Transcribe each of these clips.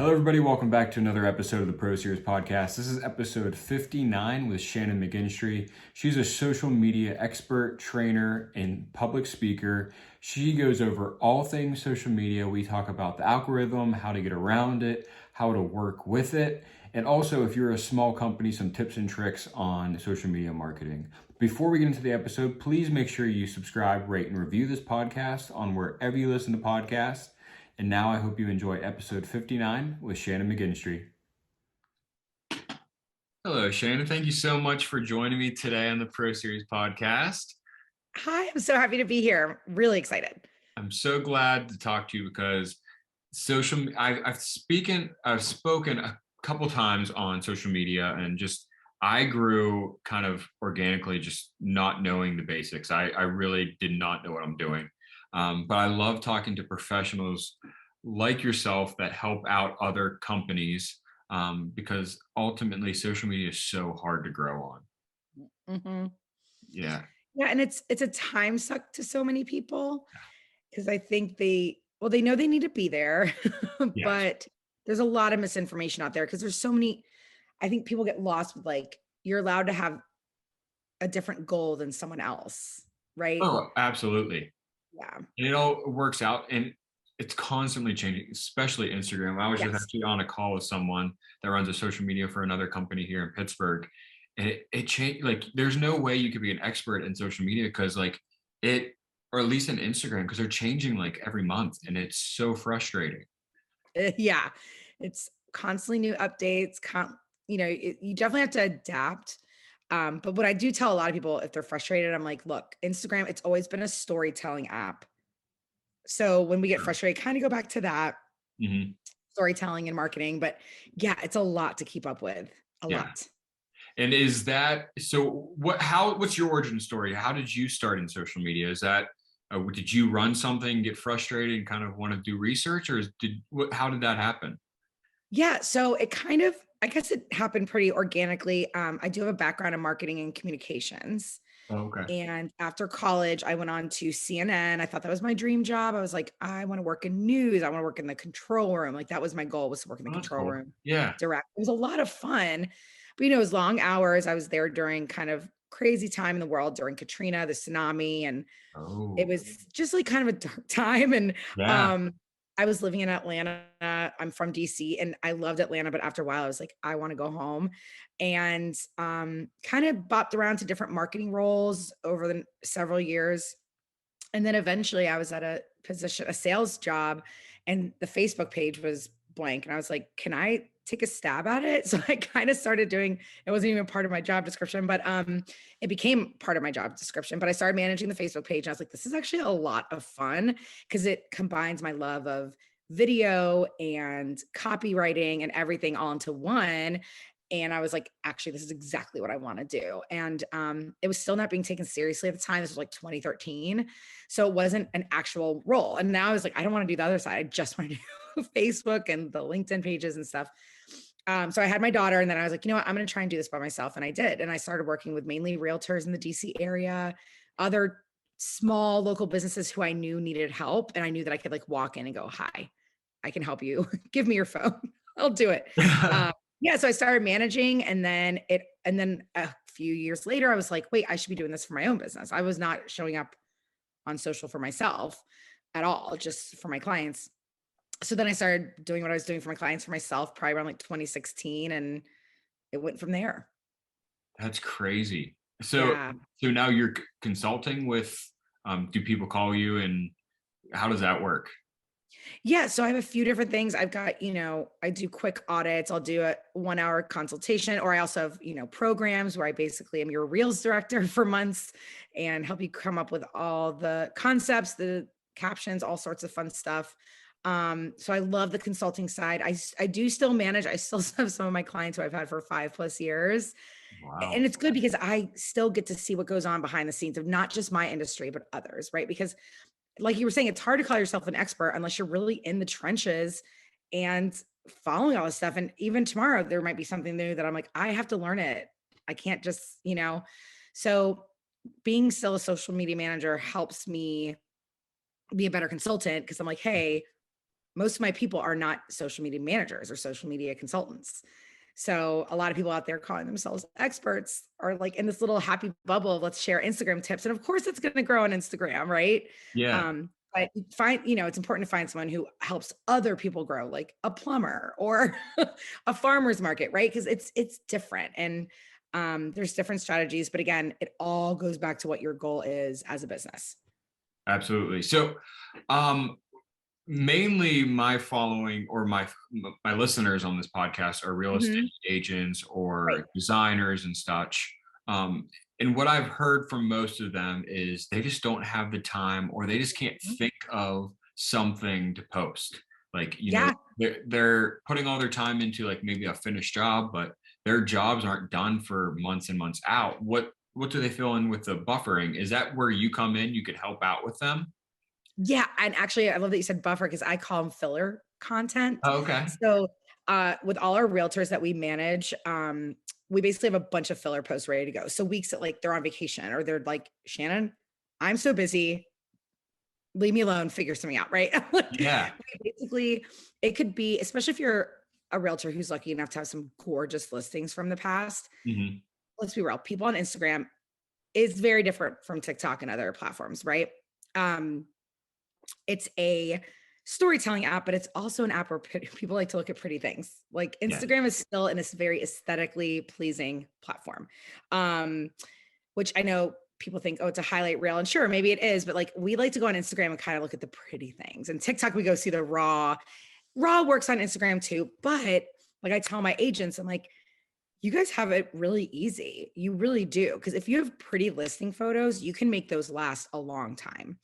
Hello, everybody. Welcome back to another episode of the Pro Series podcast. This is episode 59 with Shannon McKinstrie. She's a social media expert, trainer, and public speaker. She goes over all things social media. We talk about the algorithm, how to get around it, how to work with it, and also, if you're a small company, some tips and tricks on social media marketing. Before we get into the episode, please make sure you subscribe, rate, and review this podcast on wherever you listen to podcasts. And now I hope you enjoy episode 59 with Shannon McKinstrie. Hello, Shannon. Thank you so much for joining me today on the Pro Series podcast. Hi, I'm so happy to be here. Really excited. I'm so glad to talk to you because I've spoken a couple times on social media, and just I grew kind of organically, just not knowing the basics. I really did not know what I'm doing. But I love talking to professionals like yourself that help out other companies because ultimately social media is so hard to grow on. Mm-hmm. Yeah. Yeah, and it's a time suck to so many people because I think they know they need to be there, Yes. but there's a lot of misinformation out there because there's so many. I think people get lost with you're allowed to have a different goal than someone else, right? Oh, absolutely. Yeah. And it all works out, and it's constantly changing, especially Instagram. I was just Yes. actually on a call with someone that runs a social media for another company here in Pittsburgh. And it changed. Like, there's no way you could be an expert in social media because or at least in Instagram, because they're changing like every month, and it's so frustrating. Yeah. It's constantly new updates. You definitely have to adapt. But what I do tell a lot of people if they're frustrated, I'm like, look, Instagram, it's always been a storytelling app. So when we get frustrated, kind of go back to that Mm-hmm. storytelling and marketing. But yeah, it's a lot to keep up with. A Yeah. lot. And is that so? What's your origin story? How did you start in social media? Is that did you run something, get frustrated, and kind of want to do research, or how did that happen? Yeah. So it kind of, I guess it happened pretty organically. I do have a background in marketing and communications. Oh, okay. And after college, I went on to CNN. I thought that was my dream job. I was like, I want to work in news. I want to work in the control room. Like that was my goal, was to work in the Oh, that's control cool. room Yeah. direct. It was a lot of fun, but it was long hours. I was there during kind of crazy time in the world during Katrina, the tsunami, and it Oh, was just like kind of a dark time. And yeah. um, I was living in Atlanta. I'm from DC and I loved Atlanta, but after a while I was like, I want to go home. And kind of bopped around to different marketing roles over the several years. And then eventually I was at a sales job, and the Facebook page was blank. And I was like, can I take a stab at it? So I kind of started doing, it wasn't even part of my job description, but it became part of my job description. But I started managing the Facebook page. And I was like, this is actually a lot of fun because it combines my love of video and copywriting and everything all into one. And I was like, actually, this is exactly what I want to do. And it was still not being taken seriously at the time. This was like 2013. So it wasn't an actual role. And now I was like, I don't want to do the other side. I just want to do Facebook and the LinkedIn pages and stuff. So I had my daughter, and then I was like, you know what, I'm going to try and do this by myself. And I did. And I started working with mainly realtors in the DC area, other small local businesses who I knew needed help. And I knew that I could walk in and go, hi, I can help you. Give me your phone. I'll do it. Yeah. So I started managing, and then a few years later, I was like, wait, I should be doing this for my own business. I was not showing up on social for myself at all, just for my clients. So then I started doing what I was doing for my clients for myself, probably around 2016, and it went from there. That's crazy. So, Yeah. so now you're consulting with. Do people call you, and how does that work? Yeah. So I have a few different things. I've got, I do quick audits. I'll do a 1 hour consultation, or I also have, programs where I basically am your reels director for months and help you come up with all the concepts, the captions, all sorts of fun stuff. So I love the consulting side. I do still manage. I still have some of my clients who I've had for 5+ years. And Wow. it's good because I still get to see what goes on behind the scenes of not just my industry, but others, right? Because like you were saying, it's hard to call yourself an expert unless you're really in the trenches and following all this stuff. And even tomorrow, there might be something new that I'm like, I have to learn it. I can't just. So being still a social media manager helps me be a better consultant because I'm like, hey, most of my people are not social media managers or social media consultants. So a lot of people out there calling themselves experts are like in this little happy bubble of let's share Instagram tips. And of course it's going to grow on Instagram, right? Yeah. But it's important to find someone who helps other people grow, like a plumber or a farmer's market, right? Because it's different. And there's different strategies. But again, it all goes back to what your goal is as a business. Absolutely. So, um, mainly my following or my listeners on this podcast are real estate Mhm. agents Right. or designers and such. And what I've heard from most of them is they just don't have the time, or they just can't Mhm. think of something to post. Like, Yeah. they're putting all their time into like maybe a finished job, but their jobs aren't done for months and months out. What do they fill in with the buffering? Is that where you come in? You could help out with them? Yeah, and actually, I love that you said buffer because I call them filler content. Oh, okay. So, with all our realtors that we manage, we basically have a bunch of filler posts ready to go. So weeks that like they're on vacation or they're like, Shannon, I'm so busy, leave me alone, figure something out, right? Like, Yeah. basically, it could be, especially if you're a realtor who's lucky enough to have some gorgeous listings from the past. Mhm. Let's be real, people on Instagram is very different from TikTok and other platforms, right? Um, it's a storytelling app, but it's also an app where people like to look at pretty things. Like Yeah. Instagram is still in this very aesthetically pleasing platform, um, which I know people think, oh, it's a highlight reel. And sure, maybe it is, but like we like to go on Instagram and kind of look at the pretty things. And TikTok, we go see the raw. Raw works on Instagram too. But like I tell my agents, I'm like, you guys have it really easy. You really do. Because if you have pretty listing photos, you can make those last a long time.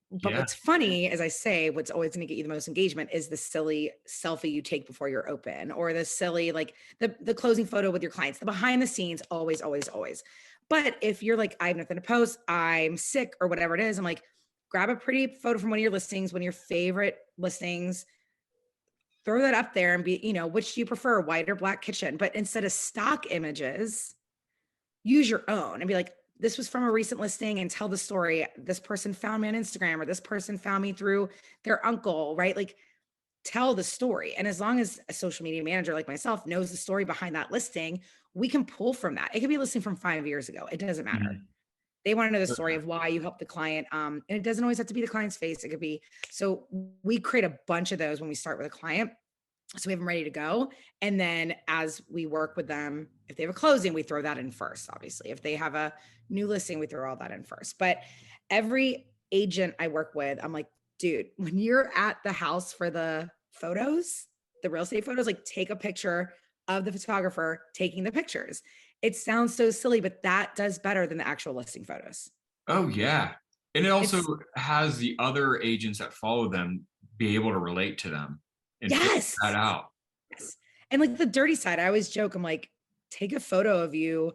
But Yeah. what's funny, as I say, what's always going to get you the most engagement is the silly selfie you take before you're open, or the silly, like the closing photo with your clients, the behind the scenes, always, always, always. But if you're like, I have nothing to post, I'm sick, or whatever it is, I'm like, grab a pretty photo from one of your listings, one of your favorite listings, throw that up there and be, which do you prefer, white or black kitchen? But instead of stock images, use your own and be like, this was from a recent listing and tell the story. This person found me on Instagram or this person found me through their uncle, right? Like tell the story. And as long as a social media manager like myself knows the story behind that listing, we can pull from that. It could be a listing from 5 years ago. It doesn't matter. Mhm. They want to know the story Okay. of why you helped the client. And it doesn't always have to be the client's face. It could be, so we create a bunch of those when we start with a client, so we have them ready to go. And then as we work with them, if they have a closing, we throw that in first. Obviously, if they have a new listing, we throw all that in first. But every agent I work with, I'm like, dude, when you're at the house for the photos, the real estate photos, like take a picture of the photographer taking the pictures. It sounds so silly, but that does better than the actual listing photos. Oh, yeah. And it also It's has the other agents that follow them be able to relate to them and figure that yes. out. Yes. And like the dirty side, I always joke, I'm like, take a photo of you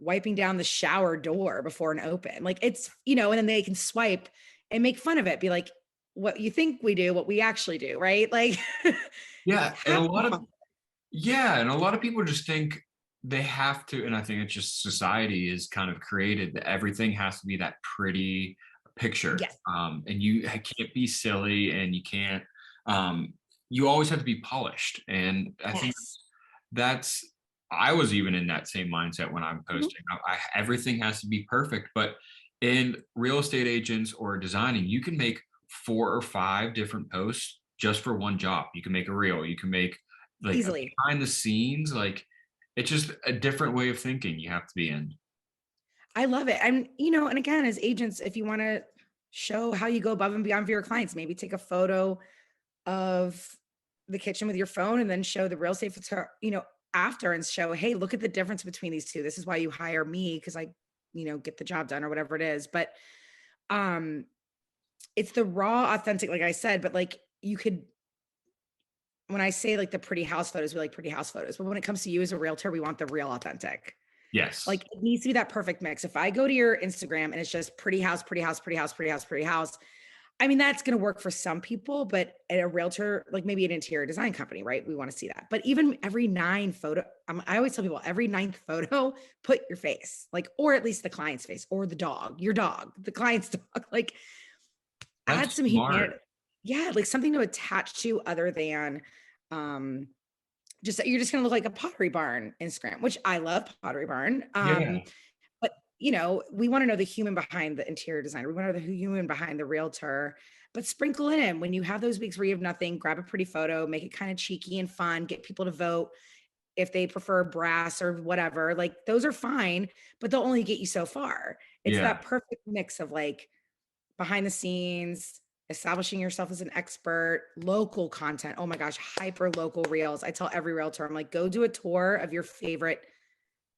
wiping down the shower door before an open. Like it's, and then they can swipe and make fun of it, be like, what you think we do, what we actually do, right? Like Yeah, and have some fun. a lot of people just think they have to, and I think it's just society is kind of created that everything has to be that pretty picture. Yes. And you can't be silly and you can't, um, you always have to be polished. And I think Yes. that's I was even in that same mindset when I'm Mhm. posting. Everything has to be perfect, but in real estate agents or designing, you can make 4 or 5 different posts just for one job. You can make a reel, you can make like a Easily. behind the scenes, like it's just a different way of thinking you have to be in. I love it. And again, as agents, if you want to show how you go above and beyond for your clients, maybe take a photo of the kitchen with your phone and then show the real estate after and show, hey, look at the difference between these two. This is why you hire me because I, get the job done or whatever it is. But um it's the raw, authentic, like I said, but like you could, when I say like the pretty house photos, we like pretty house photos. But when it comes to you as a realtor, we want the real authentic. Yes. Like it needs to be that perfect mix. If I go to your Instagram and it's just pretty house, pretty house, pretty house, pretty house, pretty house, I mean, that's going to work for some people, but at a realtor, like maybe an interior design company, right? We want to see that. But even every nine photo, I always tell people every ninth photo, put your face, like, or at least the client's face or the dog, your dog, the client's dog, like add That's some humanity. smart. Yeah, like something to attach to other than um just you're just gonna look like a Pottery Barn Instagram, which I love Pottery Barn. Yeah. But we want to know the human behind the interior designer. We want to know the human behind the realtor. But sprinkle it in when you have those weeks where you have nothing. Grab a pretty photo, make it kind of cheeky and fun. Get people to vote if they prefer brass or whatever. Like those are fine, but they'll only get you so far. It's Yeah. that perfect mix of like behind the scenes, establishing yourself as an expert, local content. Oh my gosh, hyper local reels. I tell every realtor, I'm like, go do a tour of your favorite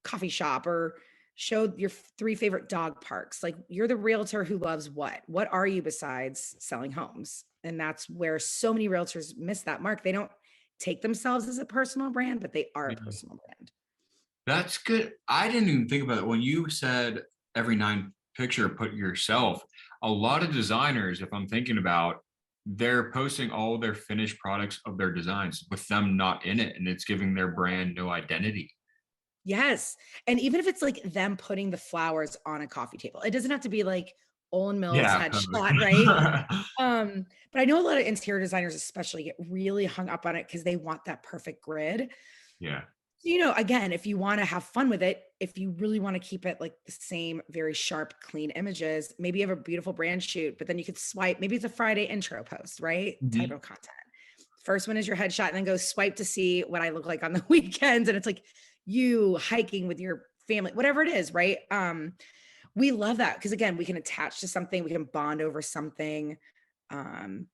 coffee shop or show your three favorite dog parks. Like you're the realtor who loves what? What are you besides selling homes? And that's where so many realtors miss that mark. They don't take themselves as a personal brand, but they are a Yeah. personal brand. That's good. I didn't even think about it. When you said every nine picture, put yourself, a lot of designers, if I'm thinking about, they're posting all their finished products of their designs with them not in it, and it's giving their brand no identity. Yes. And even if it's like them putting the flowers on a coffee table, it doesn't have to be like Olin Mills Yeah, headshot, right? totally. But I know a lot of interior designers especially get really hung up on it because they want that perfect grid. Yeah. Again, if you want to have fun with it, if you really want to keep it like the same, very sharp, clean images, maybe you have a beautiful brand shoot, but then you could swipe, maybe it's a Friday intro post, right? Type Mhm. of content. First one is your headshot, and then go swipe to see what I look like on the weekends. And it's like you hiking with your family, whatever it is, right? We love that because again, we can attach to something, we can bond over something. Um,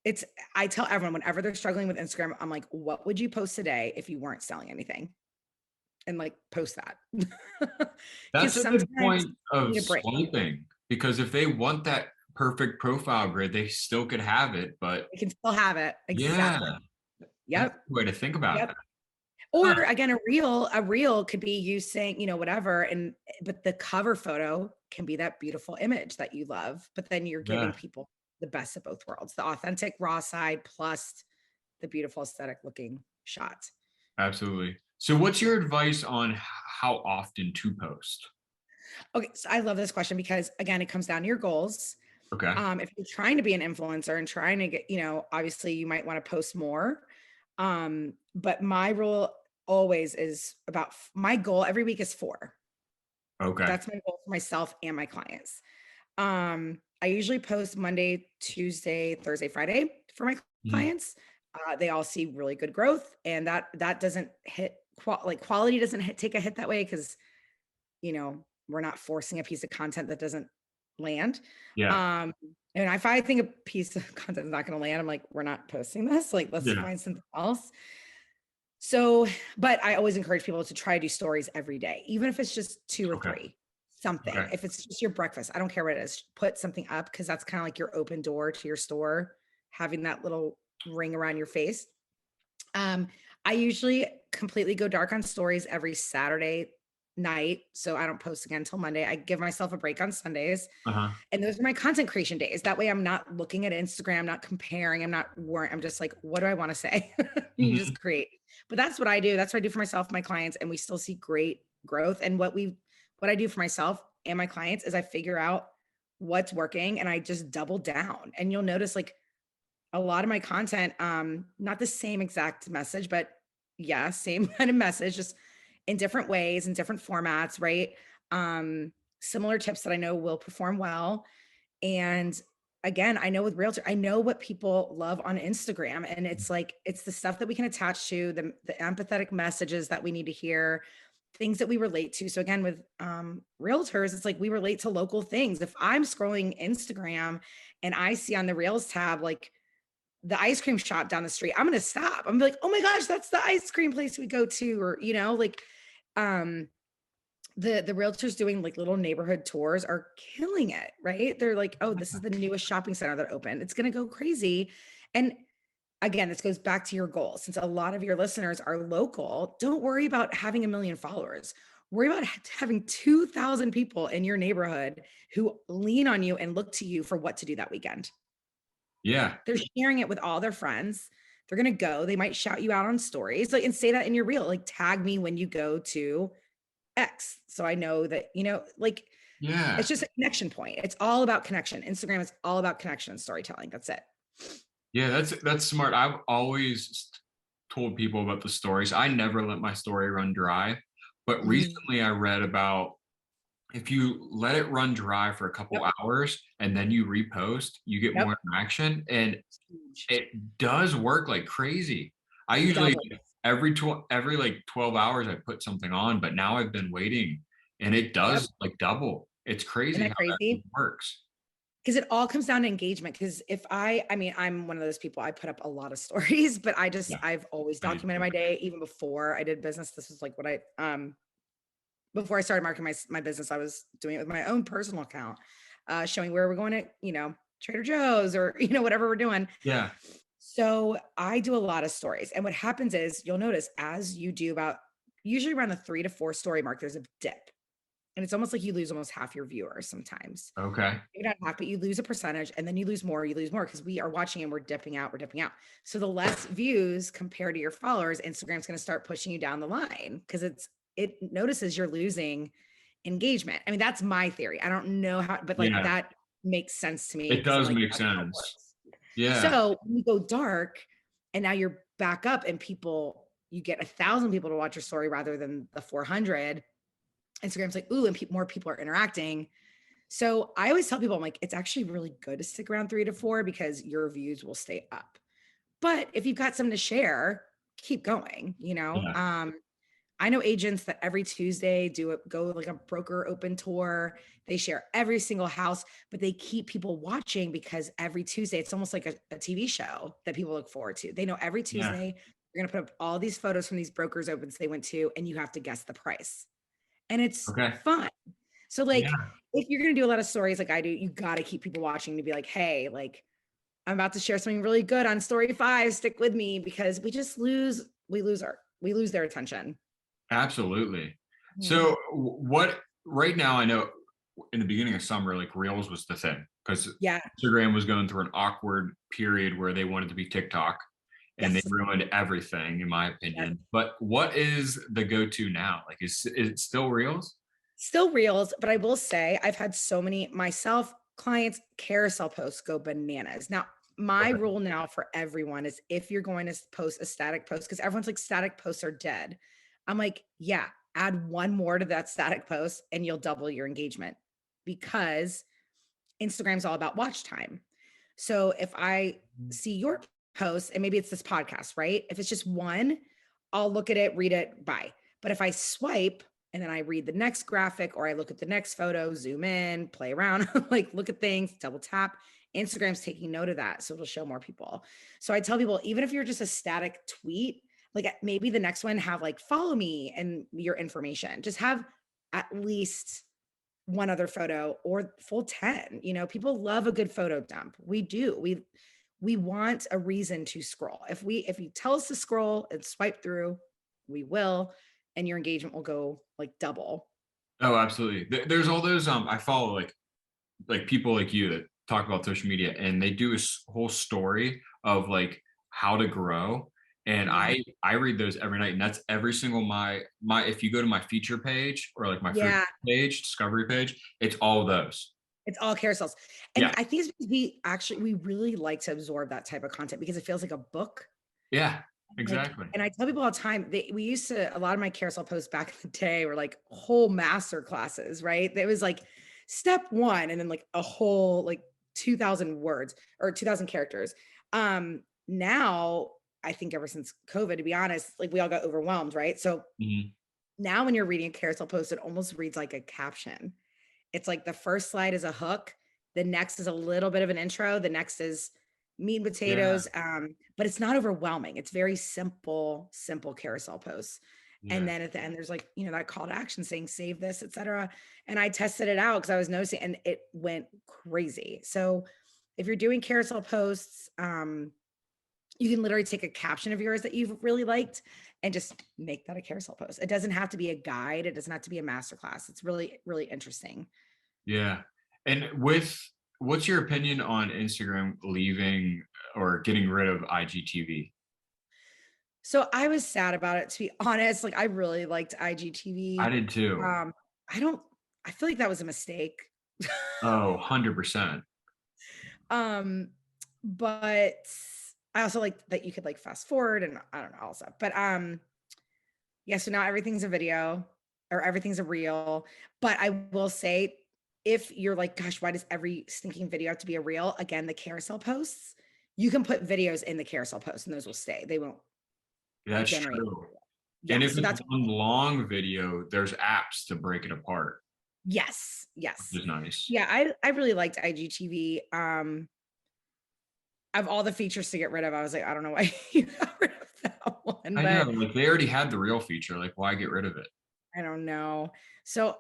it's I tell everyone whenever they're struggling with Instagram, I'm like, what would you post today if you weren't selling anything? And like post that. Because That's a good sometimes point you of need a break. swiping because if they want that perfect profile grid, they still could have it. But You can still have it. yeah, Exactly. that's Yep. a way to think about Yep. that. Or Huh. again, a reel could be you saying, whatever. But the cover photo can be that beautiful image that you love. But then you're giving Yeah, people the best of both worlds, the authentic raw side plus the beautiful aesthetic looking shot. absolutely. So, what's your advice on how often to post? Okay, so I love this question because again, it comes down to your goals. Okay. If you're trying to be an influencer and trying to get, obviously you might want to post more. But my rule always is about my goal every week is 4. Okay. That's my goal for myself and my clients. I usually post Monday, Tuesday, Thursday, Friday for my Mhm. clients. They all see really good growth, and that doesn't hit quality doesn't take a hit that way because we're not forcing a piece of content that doesn't land. Yeah. Um, and if I think a piece of content is not going to land, I'm like, we're not posting this. Like, let's Yeah. find something else. So, but I always encourage people to try to do stories every day, even if it's just 2 or Okay. 3, something. Okay. If it's just your breakfast, I don't care what it is, put something up because that's kind of like your open door to your store, having that little ring around your face. Um, I usually completely go dark on stories every Saturday night. So I don't post again until Monday. I give myself a break on Sundays. Uh huh. And those are my content creation days. That way I'm not looking at Instagram, not comparing, I'm not worrying. I'm just like, what do I want to say? You just Hmm. create. But that's what I do. That's what I do for myself, my clients, and we still see great growth. And what I do for myself and my clients is I figure out what's working and I just double down. And you'll notice like a lot of my content, not the same exact message, but yeah, same kind of message, just in different ways, in different formats, right? Similar tips that I know will perform well. And again, I know with realtor, I know what people love on Instagram. And it's like, it's the stuff that we can attach to, the empathetic messages that we need to hear, things that we relate to. So again, with realtors, it's like we relate to local things. If I'm scrolling Instagram and I see on the Reels tab, like the ice cream shop down the street, I'm gonna stop. I'm like, oh my gosh, that's the ice cream place we go to, or like um the realtors doing like little neighborhood tours are killing it, right? They're like, oh, this is the newest shopping center that opened. It's gonna go crazy. And again, this goes back to your goal. Since a lot of your listeners are local, don't worry about having a million followers. Worry about having 2,000 people in your neighborhood who lean on you and look to you for what to do that weekend. Yeah. They're sharing it with all their friends. They're going to go. They might shout you out on stories, like, and say that in your reel, like tag me when you go to X. So I know that, like it's Yeah. just a connection point. It's all about connection. Instagram is all about connection and storytelling. That's it. Yeah, that's smart. I've always told people about the stories. I never let my story run dry, but Mhm. recently I read about if you let it run dry for a Yep, couple hours and then you repost, you get yep. more interaction, and It's huge. it does work like crazy. I It usually doubles. every like 12 hours I put something on, but now I've been waiting and it Yep. does like double. It's Isn't crazy that how that crazy? works. Because it all comes down to engagement. Because if I mean, I'm one of those people, I put up a lot of stories, but Yeah, I've always I do documented too. my day even before I did business. This was like what before I started marketing my business, I was doing it with my own personal account, showing where we're going to, Trader Joe's or, whatever we're doing. Yeah. So I do a lot of stories. And what happens is you'll notice as you do about usually around the 3 to 4 story mark, there's a dip. And it's almost like you lose almost half your viewers sometimes. Okay. Maybe not half, but you lose a percentage and then you lose more because we are watching and we're dipping out, we're dipping out. So the less views compared to your followers, Instagram's going to start pushing you down the line because it notices you're losing engagement. I mean, that's my theory. I don't know how, but like Yeah. that makes sense to me It because I'm does like, make that's how it sense. works. Yeah. So when you go dark and now you're back up and you get 1,000 people to watch your story rather than the 400, Instagram's like, ooh, and more people are interacting. So I always tell people, I'm like, it's actually really good to stick around 3 to 4 because your views will stay up. But if you've got something to share, keep going, Yeah. I know agents that every Tuesday go like a broker open tour. They share every single house, but they keep people watching because every Tuesday, it's almost like a TV show that people look forward to. They know every Yeah. Tuesday, you're going to put up all these photos from these brokers opens they went to, and you have to guess the price. And it's Okay. fun. So like Yeah. if you're gonna do a lot of stories like I do, you gotta keep people watching to be like, hey, like I'm about to share something really good on story 5. Stick with me because we lose their attention. Absolutely. Mhm. So what right now I know in the beginning of summer, like Reels was the thing because Yeah. Instagram was going through an awkward period where they wanted to be TikTok and they Yes. ruined everything, in my Yes. opinion. But what is the go-to now? Like, is it still Reels? Still reels, but I will say I've had so many myself clients carousel posts go bananas. Now, my Okay. rule now for everyone is if you're going to post a static post, because everyone's like static posts are dead. I'm like, yeah, add one more to that static post and you'll double your engagement because Instagram's all about watch time. So if I see your post and maybe it's this podcast, right? If it's just one, I'll look at it, read it, bye. But if I swipe and then I read the next graphic or I look at the next photo, zoom in, play around, like look at things, double tap, Instagram's taking note of that. So it'll show more people. So I tell people, even if you're just a static tweet, like maybe the next one have like follow me and your information, just have at least one other photo or full 10. People love a good photo dump. We do. We want a reason to scroll. If you tell us to scroll and swipe through, we will, and your engagement will go like double. Oh, absolutely. There's all those I follow like people like you that talk about social media and they do a whole story of like how to grow, and Mhm. I read those every night, and that's every single my if you go to my feature page or like my food Yeah, page, discovery page, it's all those. it's all carousels. And Yeah. I think it's because we really like to absorb that type of content because it feels like a book. Yeah, Like, exactly. and I tell people all the time, we used to, a lot of my carousel posts back in the day were like whole master classes, right? It was like step one, and then like a whole like 2,000 words or 2,000 characters. Now I think ever since COVID, to be honest, like we all got overwhelmed, right? So Mhm. now when you're reading a carousel post, it almost reads like a caption. It's like the first slide is a hook, the next is a little bit of an intro, the next is meat and Yeah, potatoes, but it's not overwhelming. It's very simple carousel posts. And yeah. then at the end, there's like, that call to action saying save this, etc. And I tested it out because I was noticing and it went crazy. So if you're doing carousel posts, you can literally take a caption of yours that you've really liked and just make that a carousel post. It doesn't have to be a guide. It doesn't have to be a masterclass. It's really, really interesting. Yeah. And what's your opinion on Instagram leaving or getting rid of IGTV? So I was sad about it, to be honest. Like I really liked I IGTV. did too. Um, I don't I feel like that was a mistake. Oh, 100%. um, but I also like that you could like fast forward and I don't know, all stuff. But yeah, so now everything's a video or everything's a reel. But I will say, if you're like, gosh, why does every stinking video have to be a reel? Again, the carousel posts, you can put videos in the carousel posts and those will stay. They won't That's generate. true. Yeah. And if So it's that's one long video, there's apps to break it apart, yes. Yes. which is nice. Yeah. I really liked IGTV. Of all the features to get rid of, I was like, I don't know why you got rid of that one, I know, but like, they already had the real feature, like, why get rid of it? I don't know. So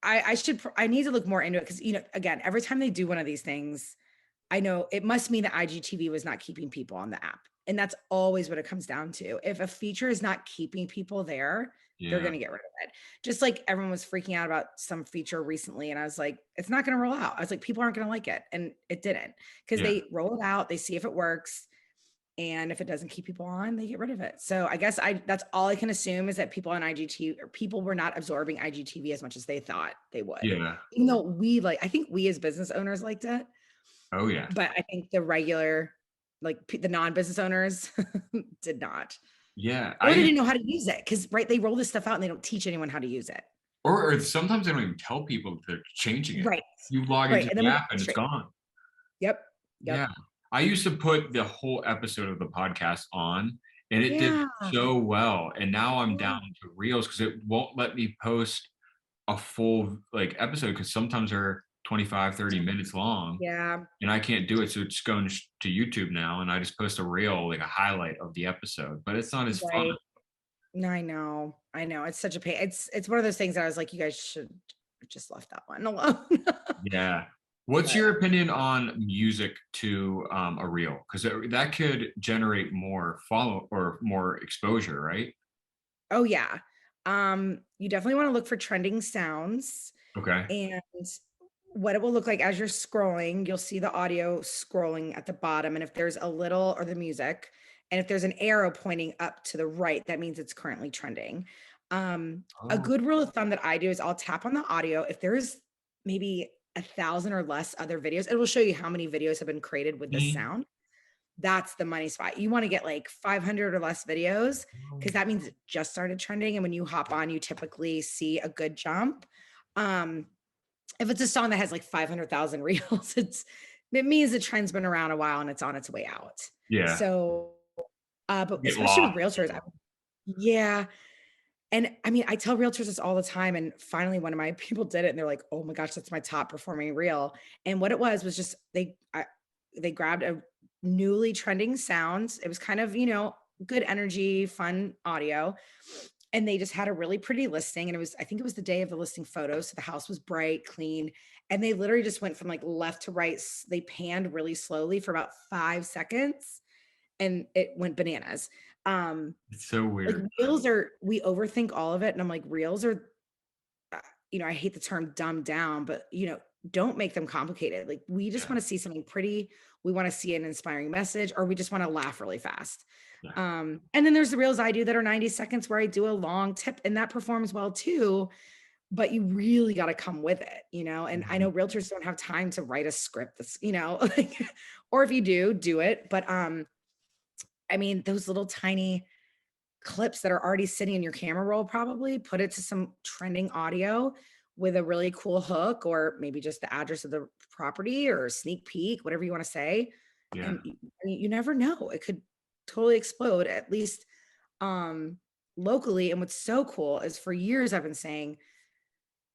I need to look more into it because again, every time they do one of these things, I know it must mean that IGTV was not keeping people on the app. And that's always what it comes down to. If a feature is not keeping people there, they're Yeah, going to get rid of it. Just like everyone was freaking out about some feature recently. And I was like, it's not going to roll out. I was like, people aren't going to like it. And it didn't because yeah, they roll it out, they see if it works. And if it doesn't keep people on, they get rid of it. So I guess that's all I can assume is that people on IGTV or people were not absorbing IGTV as much as they thought they would. yeah. Even though I think we as business owners liked it, Oh, yeah. but I think the regular, like the non-business owners did not, Yeah, I or they used didn't know how to use it. Cause right, they roll this stuff out and they don't teach anyone how to use it. or sometimes they don't even tell people they're changing it. Right. You log Right. into And then the we app and it's straight. gone. Yep. Yeah. Yep. I used to put the whole episode of the podcast on, and it did Yeah. so well, and now I'm Yeah. down to Reels because it won't let me post a full, like, episode because sometimes they're 25, 30 minutes long, Yeah. and I can't do it, so it's going to YouTube now, and I just post a reel, like a highlight of the episode, but it's not as fun. Right. No, I know. I know. It's such a pain. It's one of those things that I was like, you guys should have just left that one alone. Yeah. What's But your opinion on music to a reel? Because that could generate more follow or more exposure, right? oh yeah. You definitely want to look for trending sounds Okay. and what it will look like as you're scrolling. You'll see the audio scrolling at the bottom. And if there's a little or the music, and if there's an arrow pointing up to the right, that means it's currently trending. A Oh. good rule of thumb that I do is I'll tap on the audio. If there's maybe 1,000 or less other videos, it will show you how many videos have been created with this Mhm. sound. That's the money spot. You want to get like 500 or less videos because that means it just started trending. And when you hop on, you typically see a good jump. Um, if it's a song that has like 500,000 reels, it means the trend's been around a while and it's on its way out. Yeah. So, but Get especially with lost. realtors, yeah. And I mean, I tell realtors this all the time. And finally, one of my people did it, and they're like, "Oh my gosh, that's my top performing reel." And what it was just they grabbed a newly trending sound. It was kind of good energy, fun audio, and they just had a really pretty listing. And I think it was the day of the listing photo, so the house was bright, clean, and they literally just went from like left to right. They panned really slowly for about 5 seconds, and it went bananas. Um, It's so like weird. reels are we overthink all of it, and I'm like, reels are, uh, I hate the term dumbed down, but don't make them complicated. Like we just Yeah. want to see something pretty. We want to see an inspiring message, or we just want to laugh really fast. Yeah. And then there's the reels I do that are 90 seconds where I do a long tip, and that performs well too. But you really got to come with it. And I Mhm. know realtors don't have time to write a script that's, like, or if you do it. But I mean, those little tiny clips that are already sitting in your camera roll, probably put it to some trending audio with a really cool hook, or maybe just the address of the property or a sneak peek, whatever you want to say. Yeah. And you never know, it could totally explode, at least um locally. And what's so cool is for years I've been saying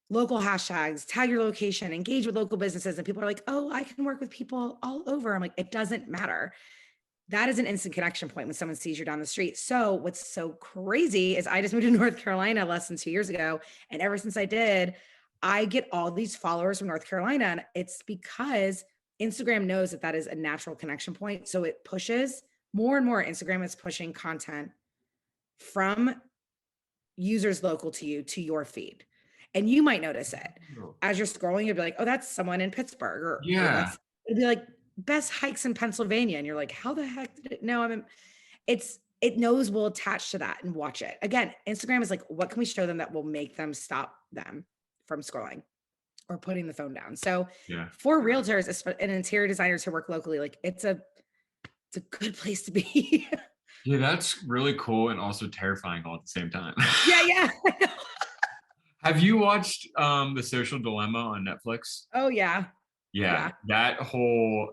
local hashtags, tag your location, engage with local businesses, and people are like, oh, I can work with people all over. I'm like, it doesn't matter. That is an instant connection point when someone sees you down the street. So what's so crazy is I just moved to North Carolina less than 2 years ago. And ever since I did, I get all these followers from North Carolina. And it's because Instagram knows that that is a natural connection point. So it pushes more and more. Instagram is pushing content from users local to you to your feed. And you might notice it Oh. as you're scrolling. You'll be like, oh, that's someone in Pittsburgh, or Yeah. that's, it'll be like best hikes in Pennsylvania. And you're like, how the heck did it know? It knows we'll attach to that and watch it. Again, Instagram is like, what can we show them that will make them stop them from scrolling? or putting the phone down. So Yeah. for realtors and interior designers who work locally, like it's a good place to be. Yeah, that's really cool and also terrifying all at the same time. Yeah, yeah. Have you watched The Social Dilemma on Netflix? Oh yeah. Yeah, Yeah. that whole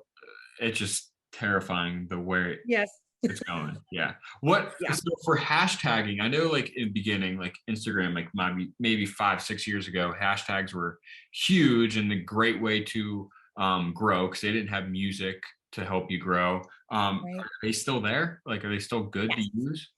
it's just terrifying the way Yes. it's going. Yeah. What Yeah. so for hashtagging, I know like in the beginning, like Instagram, like maybe 5, 6 years ago, hashtags were huge and a great way to grow because they didn't have music to help you grow. Right. Are they still there? Like, are they still good to Yes. use?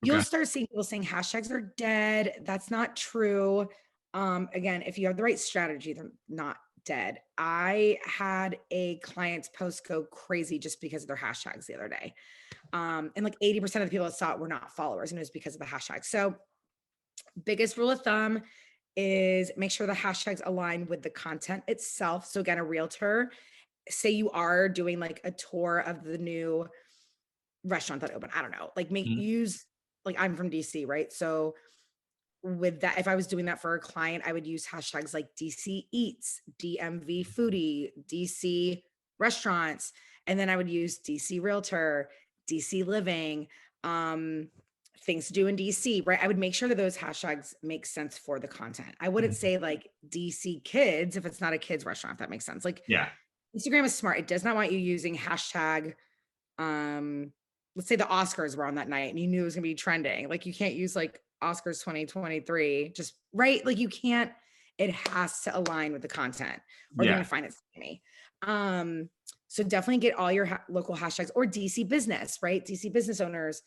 You'll Okay. start seeing people saying hashtags are dead. That's not true. Again, if you have the right strategy, they're not dead. I had a client's post go crazy just because of their hashtags the other day. And like 80% of the people that saw it were not followers, and it was because of the hashtag. So, biggest rule of thumb is make sure the hashtags align with the content itself. So, again, a realtor, say you are doing like a tour of the new restaurant that opened. I don't know, like make Mhm. use like I'm from DC, right? So with that, if I was doing that for a client, I would use hashtags like DC Eats, DMV Foodie, DC Restaurants, and then I would use DC Realtor, DC Living, um, things to do in DC, right? I would make sure that those hashtags make sense for the content. I wouldn't say like DC Kids if it's not a kids restaurant, if that makes sense. Like Yeah. Instagram is smart. It does not want you using hashtag um let's say the Oscars were on that night and you knew it was going to be trending. Like you can't use like Oscars 2023 just right, like you can't, it has to align with the content or they're Yeah. going to find it scammy. So definitely get all your local hashtags or DC business, right? DC business owners,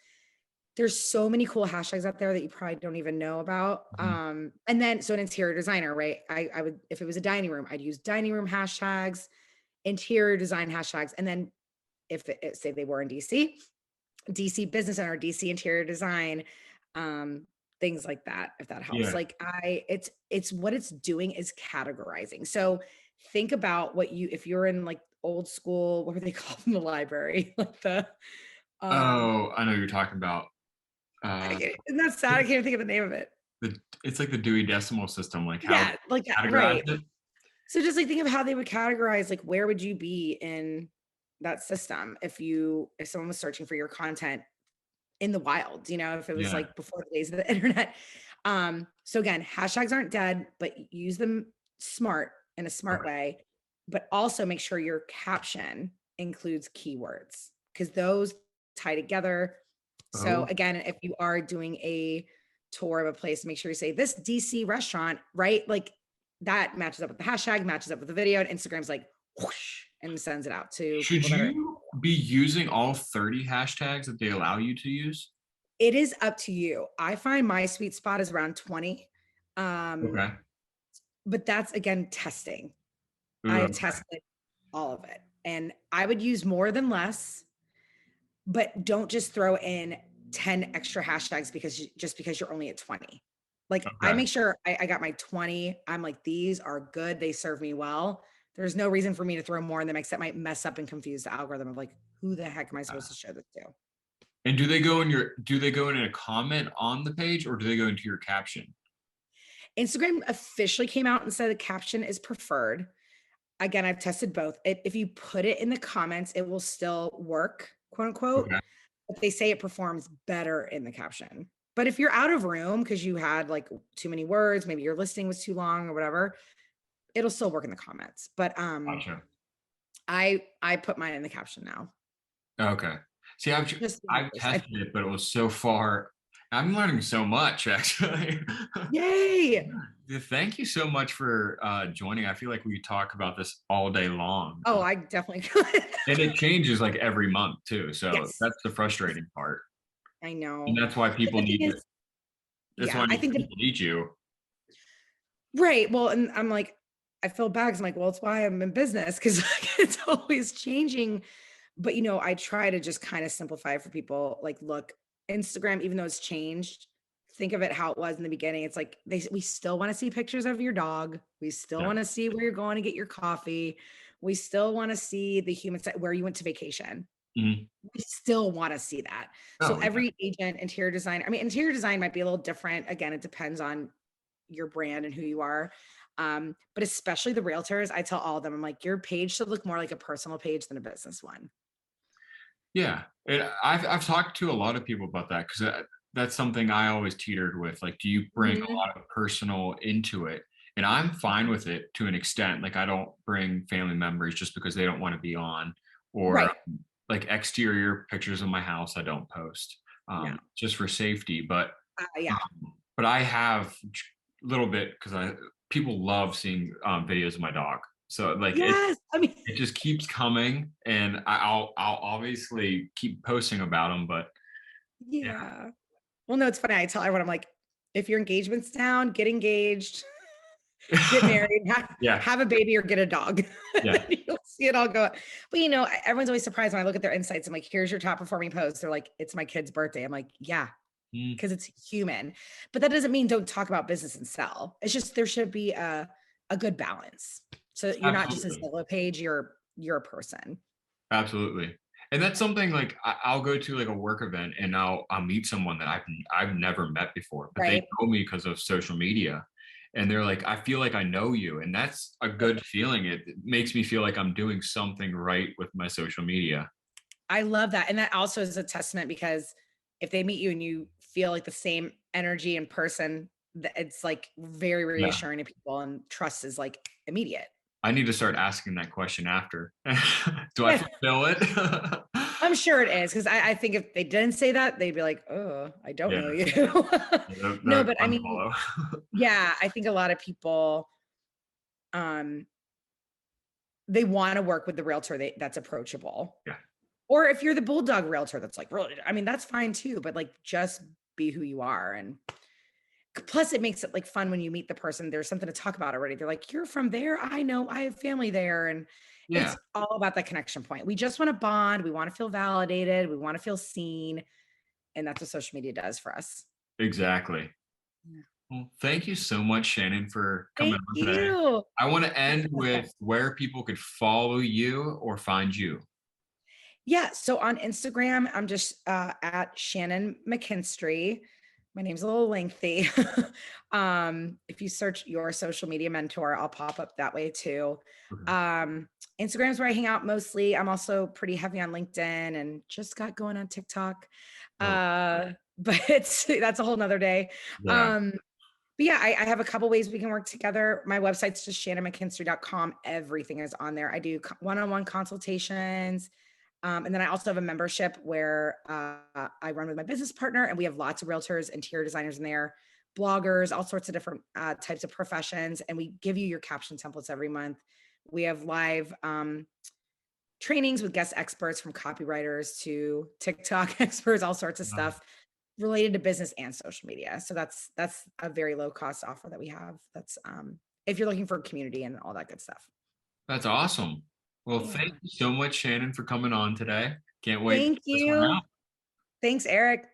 there's so many cool hashtags out there that you probably don't even know about. Mhm. And then so an interior designer, right? I would, if it was a dining room, I'd use dining room hashtags, interior design hashtags, and then if it, say they were in DC, DC business owner, DC interior design, things like that, if that helps. Yeah. Like it's what it's doing is categorizing. So think about what you, if you're in like old school, what were they called in the library? Like Oh, I know what you're talking about. I Uh, can't, isn't that sad? I can't think of the name of it. the it's like the Dewey Decimal System, like how Yeah, like that, categorize right. it. So just like think of how they would categorize, like where would you be in that system if someone was searching for your content in the wild, if it was Yeah. like before the days of the internet. So again, hashtags aren't dead, but use them smart in a smart Okay. way, but also make sure your caption includes keywords because those tie together. So Oh. again, if you are doing a tour of a place, make sure you say this DC restaurant, right? Like that matches up with the hashtag, matches up with the video, and Instagram's like whoosh and sends it out to Should people that are. you be using all 30 hashtags that they allow you to use? It is up to you. I find my sweet spot is around 20. Um, Okay. but that's again testing. I Ooh, have tested all of it. And I would use more than less, but don't just throw in 10 extra hashtags just because you're only at 20. Like I okay. make sure I got my 20. I'm like, these are good. They serve me well. There's no reason for me to throw more in them except might mess up and confuse the algorithm of like, who the heck am I supposed to show this to? And do they go in a comment on the page or do they go into your caption? Instagram officially came out and said the caption is preferred. Again, I've tested both. If you put it in the comments, it will still work, quote unquote. Okay. But they say it performs better in the caption. But if you're out of room because you had like too many words, maybe your listing was too long or whatever, it'll still work in the comments. But Gotcha. I put mine in the caption now. Okay. See, Just I've tested it, but it was so far. I'm learning so much actually. yay. Yeah, thank you so much for joining. I feel like we talk about this all day long. Oh, I definitely could. And it changes like every month too. So Yes. that's the frustrating part. I And know. that's why But people the thing need to, is, that's yeah, why I think the people need you. right. Well, and I'm like, I feel bad 'cause I'm like, well, it's why I'm in business because it's always changing. But I try to just kind of simplify for people. Like, look, Instagram, even though it's changed, think of it how it was in the beginning. It's like we still want to see pictures of your dog. We still Yeah. want to see where you're going to get your coffee. We still want to see the human side where you went to vacation. Mhm. We still want to see that. So Oh yeah. every agent, interior design, I mean, interior design might be a little different. Again, it depends on your brand and who you are. But especially the realtors, I tell all of them, I'm like, your page should look more like a personal page than a business one. Yeah, I've talked to a lot of people about that because that's something I always teetered with. Like, do you bring a Mhm. lot of personal into it? And I'm fine with it to an extent. Like, I don't bring family members just because they don't want to be on, or Right. like exterior pictures of my house I don't post, No. just for safety. Yeah. But I have a little bit because I people love seeing videos of my dog. So like Yes. I mean, it just keeps coming, and I'll obviously keep posting about them. But yeah, yeah. Well, no, it's funny. I tell everyone, I'm like, if your engagement's down, get engaged, get married, yeah, have a baby, or get a dog. And yeah, then you'll see it all go up. But everyone's always surprised when I look at their insights. I'm like, here's your top performing post. They're like, it's my kid's birthday. I'm like, yeah, mm, because it's human. But that doesn't mean don't talk about business and sell. It's just there should be a good balance. So you're not just a absolutely, Zillow page, you're a person. absolutely. And that's something like I'll go to like a work event and I'll meet someone that I've never met before, but they Right. know me because of social media. And they're like, I feel like I know you. And that's a good feeling. It makes me feel like I'm doing something right with my social media. I love that. And that also is a testament because if they meet you and you feel like the same energy in person, it's like very Yeah. reassuring to people and trust is like immediate. I need to start asking that question after. Do I Yeah, fulfill it? I'm sure it is because I think if they didn't say that, they'd be like, oh, I don't Yeah, know you. that No, would but I mean, unfollow. yeah, I think a lot of people um they want to work with the realtor that's approachable. Yeah, Or if you're the bulldog realtor that's like really, I mean, that's fine too, but like just be who you are. And plus it makes it like fun when you meet the person. There's something to talk about already. They're like, you're from there. I know I have family there. And yeah, it's all about that connection point. We just want to bond. We want to feel validated. We want to feel seen. And that's what social media does for us. exactly. Yeah. Well, thank you so much, Shannon, for coming Thank on today. you. I want to end with where people could follow you or find you. Yeah. So on Instagram, I'm just at Shannon McKinstrie. My name's a little lengthy. If you search your social media mentor, I'll pop up that way too. Okay. Um, Instagram's where I hang out mostly. I'm also pretty heavy on LinkedIn and just got going on TikTok. Oh, But that's a whole nother day. yeah, Um, but yeah, I have a couple ways we can work together. My website's just shannonmckinstry.com. Everything is on there. I do one-on-one consultations. And then I also have a membership where I run with my business partner, and we have lots of realtors, interior designers in there, bloggers, all sorts of different types of professions. And we give you your caption templates every month. We have live trainings with guest experts from copywriters to TikTok experts, all sorts of uh, stuff related to business and social media. So that's a very low cost offer that we have. That's if you're looking for a community and all that good stuff. that's awesome. Well, thank Yeah. you so much, Shannon, for coming on today. Can't wait to Thank check this one you. out. Thanks, Eric.